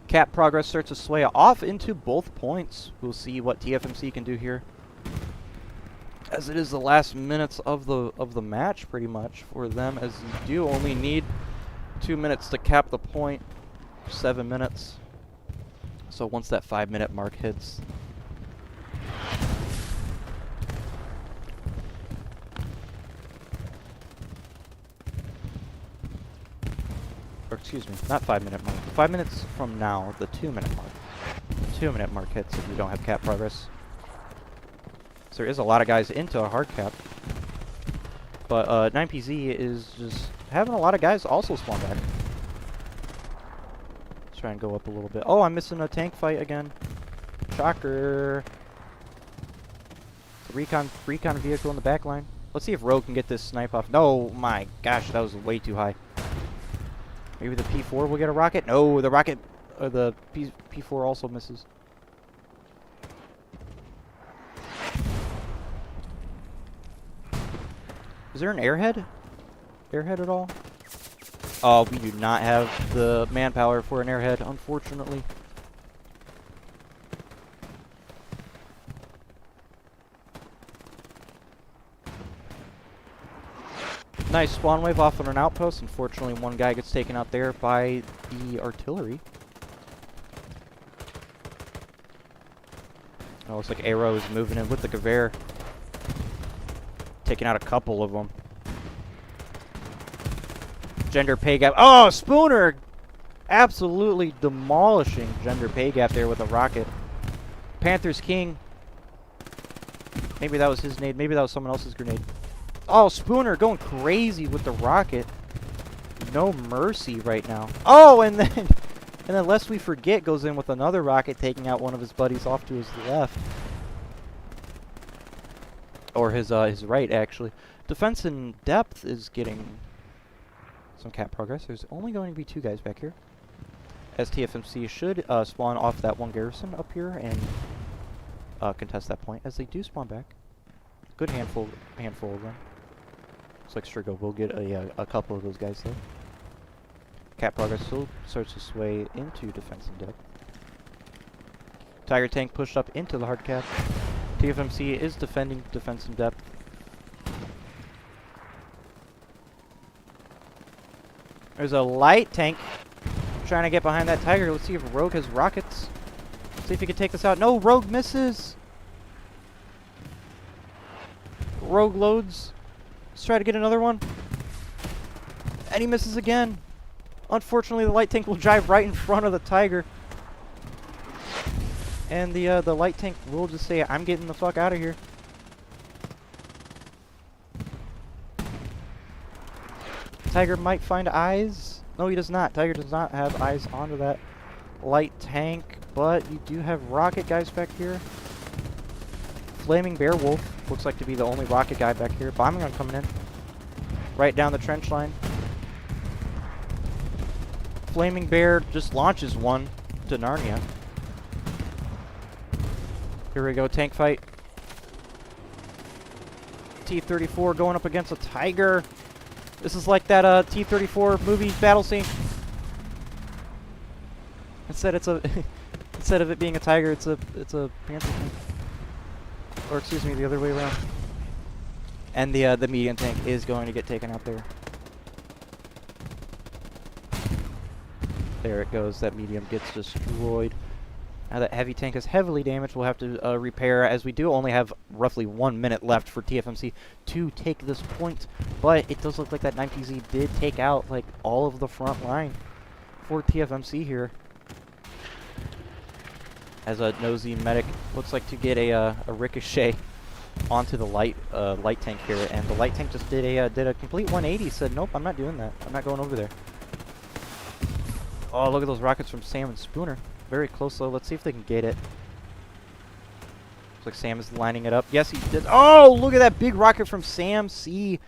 Cap progress starts to sway off into both points. We'll see what TFMC can do here, as it is the last minutes of the match, pretty much, for them, as you do only need 2 minutes to cap the point. 7 minutes. So once that 5-minute mark hits, or excuse me, not 5-minute mark. 5 minutes from now, the 2-minute mark. 2-minute mark hits if you don't have cap progress. So there is a lot of guys into a hard cap. But 9PZ is just having a lot of guys also spawn back. Let's try and go up a little bit. Oh, I'm missing a tank fight again. Shocker. The recon vehicle in the back line. Let's see if Rogue can get this snipe off. No, my gosh, that was way too high. Maybe the P4 will get a rocket? No, the rocket, the P4 also misses. Is there an airhead? Airhead at all? Oh, we do not have the manpower for an airhead, unfortunately. Nice spawn wave off on an outpost. Unfortunately, one guy gets taken out there by the artillery. Oh, looks like Arrow is moving in with the Qonzer. Taking out a couple of them. Gender pay gap. Oh, Spooner! Absolutely demolishing gender pay gap there with a rocket. Panther's King. Maybe that was his nade. Maybe that was someone else's grenade. Oh, Spooner going crazy with the rocket. No mercy right now. Oh, and then lest we forget, goes in with another rocket, taking out one of his buddies off to his left. Or his right, actually. Defense in depth is getting some cap progress. There's only going to be 2 guys back here, as TFMC should spawn off that one garrison up here and contest that point, as they do spawn back. Good handful of them. Looks like Strigo will get a couple of those guys though. Cap progress still starts to sway into defense in depth. Tiger tank pushed up into the hard cap. TFMC is defending defense in depth. There's a light tank trying to get behind that Tiger. Let's see if Rogue has rockets. See if he can take this out. No, Rogue misses. Rogue loads. Let's try to get another one. And he misses again. Unfortunately, the light tank will drive right in front of the Tiger. And the light tank will just say, I'm getting the fuck out of here. Tiger might find eyes. No, he does not. Tiger does not have eyes onto that light tank. But you do have rocket guys back here. Flaming Bear Wolf looks like to be the only rocket guy back here. Bombing gun coming in. Right down the trench line. Flaming Bear just launches one to Narnia. Here we go, tank fight. T-34 going up against a Tiger. This is like that T-34 movie battle scene. Instead of it being a Tiger, it's a Panther tank. Or excuse me, the other way around. And the medium tank is going to get taken out there. There it goes. That medium gets destroyed. Now that heavy tank is heavily damaged, we'll have to repair, as we do only have roughly 1 minute left for TFMC to take this point. But it does look like that 9PZ did take out like all of the front line for TFMC here. As a nosy medic looks like to get a ricochet onto the light tank here, and the light tank just did a complete 180. Said, nope, I'm not doing that. I'm not going over there. Oh, look at those rockets from Sam and Spooner. Very close though. Let's see if they can get it. Looks like Sam is lining it up. Yes, he did. Oh, look at that big rocket from Sam C.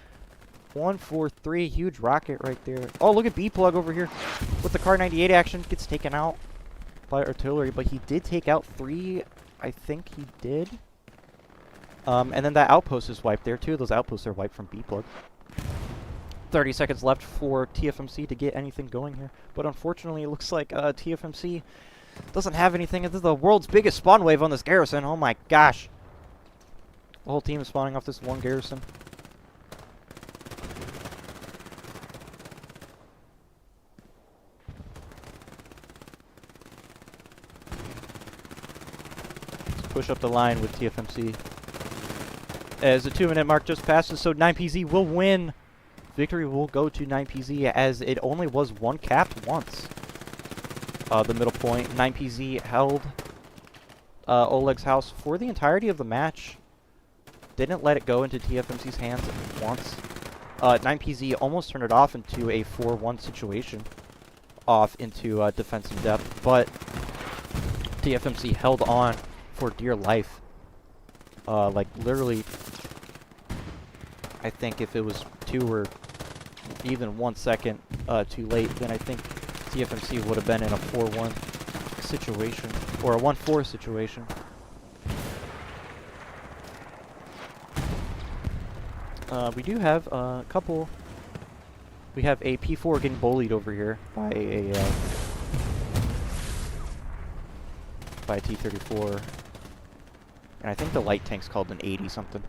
143. Huge rocket right there. Oh, look at B-Plug over here with the Car 98 action. Gets taken out by artillery, but he did take out 3. I think he did. And then that outpost is wiped there too. Those outposts are wiped from B-Plug. 30 seconds left for TFMC to get anything going here. But unfortunately, it looks like TFMC doesn't have anything. This is the world's biggest spawn wave on this garrison. Oh my gosh. The whole team is spawning off this one garrison. Let's push up the line with TFMC. As the 2-minute mark just passes, so 9PZ will win. Victory will go to 9PZ as it only was one capped once. The middle point, 9PZ held Oleg's house for the entirety of the match. Didn't let it go into TFMC's hands once. 9PZ almost turned it off into a 4-1 situation. Off into defensive depth, but TFMC held on for dear life. Like literally, I think if it was 2 or even 1 second too late, then I think TFMC would have been in a 4-1 situation, or a 1-4 situation. We do have a couple. We have a P4 getting bullied over here by a T-34, and I think the light tank's called an 80 something.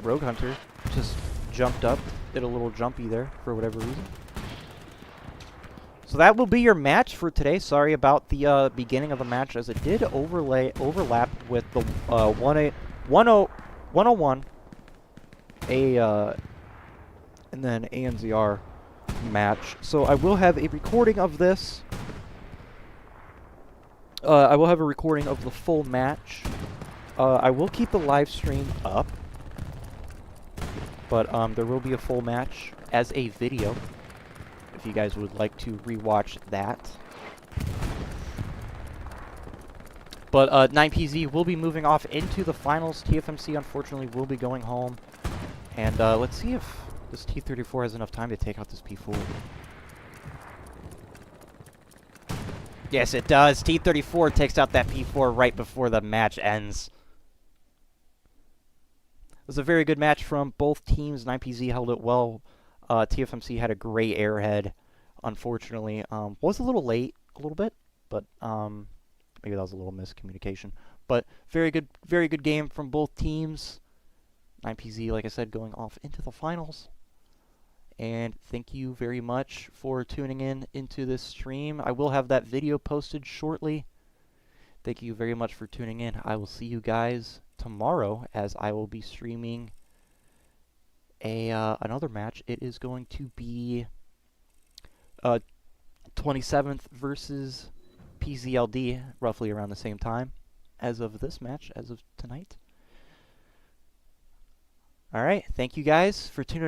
Rogue Hunter just jumped up, did a little jumpy there for whatever reason. So that will be your match for today. Sorry about the beginning of the match, as it did overlap with the 101 and then ANZR match. So I will have a recording of this. I will have a recording of the full match. I will keep the live stream up. But there will be a full match as a video, if you guys would like to rewatch that. But 9PZ will be moving off into the finals. TFMC, unfortunately, will be going home. And let's see if this T-34 has enough time to take out this P4. Yes, it does. T-34 takes out that P4 right before the match ends. It was a very good match from both teams. 9PZ held it well. TFMC had a great airhead, unfortunately. Was a little late, a little bit, but maybe that was a little miscommunication. But very good game from both teams. 9PZ, like I said, going off into the finals. And thank you very much for tuning in into this stream. I will have that video posted shortly. Thank you very much for tuning in. I will see you guys tomorrow as I will be streaming another match. It is going to be 27th versus PZLD, roughly around the same time as of this match, as of tonight. All right, thank you guys for tuning in.